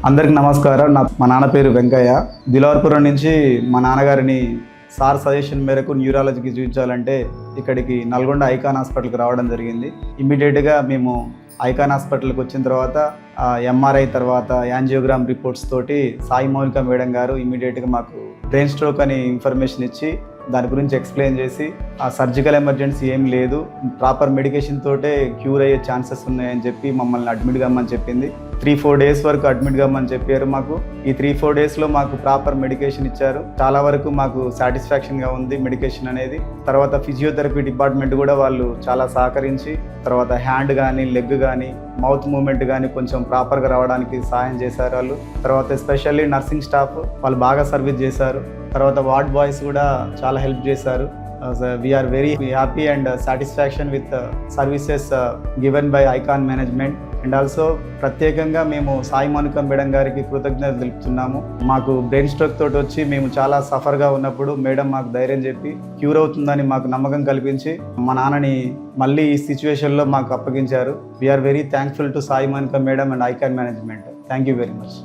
అందరికి నమస్కారం. మా నాన్న పేరు వెంకయ్య. దిలావర్పురం నుంచి మా నాన్నగారిని సార్ సజెషన్ మేరకు న్యూరాలజీకి చూపించాలంటే ఇక్కడికి నల్గొండ ఐకాన్ హాస్పిటల్కి రావడం జరిగింది. ఇమ్మీడియట్గా మేము ఐకాన్ హాస్పిటల్కి వచ్చిన తర్వాత ఎంఆర్ఐ తర్వాత యాంజియోగ్రామ్ రిపోర్ట్స్ తోటి సాయి మౌనిక మేడం గారు ఇమ్మీడియట్గా మాకు బ్రెయిన్ స్ట్రోక్ అని ఇన్ఫర్మేషన్ ఇచ్చి దాని గురించి ఎక్స్ప్లెయిన్ చేసి ఆ సర్జికల్ ఎమర్జెన్సీ ఏం లేదు, ప్రాపర్ మెడికేషన్ తోటే క్యూర్ అయ్యే ఛాన్సెస్ ఉన్నాయని చెప్పి మమ్మల్ని అడ్మిట్ కమ్మని చెప్పింది. 3-4 డేస్ వరకు అడ్మిట్ కమ్మని చెప్పారు మాకు. ఈ 3-4 డేస్లో మాకు ప్రాపర్ మెడికేషన్ ఇచ్చారు. చాలా వరకు మాకు సాటిస్ఫాక్షన్గా ఉంది మెడికేషన్ అనేది. తర్వాత ఫిజియోథెరపీ డిపార్ట్మెంట్ కూడా వాళ్ళు చాలా సహకరించి తర్వాత హ్యాండ్ కానీ లెగ్ కానీ మౌత్ మూమెంట్ కానీ కొంచెం ప్రాపర్గా రావడానికి సహాయం చేశారు వాళ్ళు. తర్వాత ఎస్పెషల్లీ నర్సింగ్ స్టాఫ్ వాళ్ళు బాగా సర్వీస్ చేశారు. తర్వాత వార్డ్ బాయ్స్ కూడా చాలా హెల్ప్ చేశారు. We are very happy and satisfaction with services given by Icon management. And also ప్రత్యేకంగా మేము సాయి మౌనిక మేడం గారికి కృతజ్ఞతలు తెలుపుతున్నాము. మాకు బ్రెయిన్ స్ట్రోక్ తోటి వచ్చి మేము చాలా సఫర్గా ఉన్నప్పుడు మేడం మాకు ధైర్యం చెప్పి క్యూర్ అవుతుందని మాకు నమ్మకం కల్పించి మా నాన్నని మళ్ళీ ఈ సిచ్యువేషన్లో మాకు అప్పగించారు. We are very thankful to Sai Mounika madam and Icon management. Thank you very much.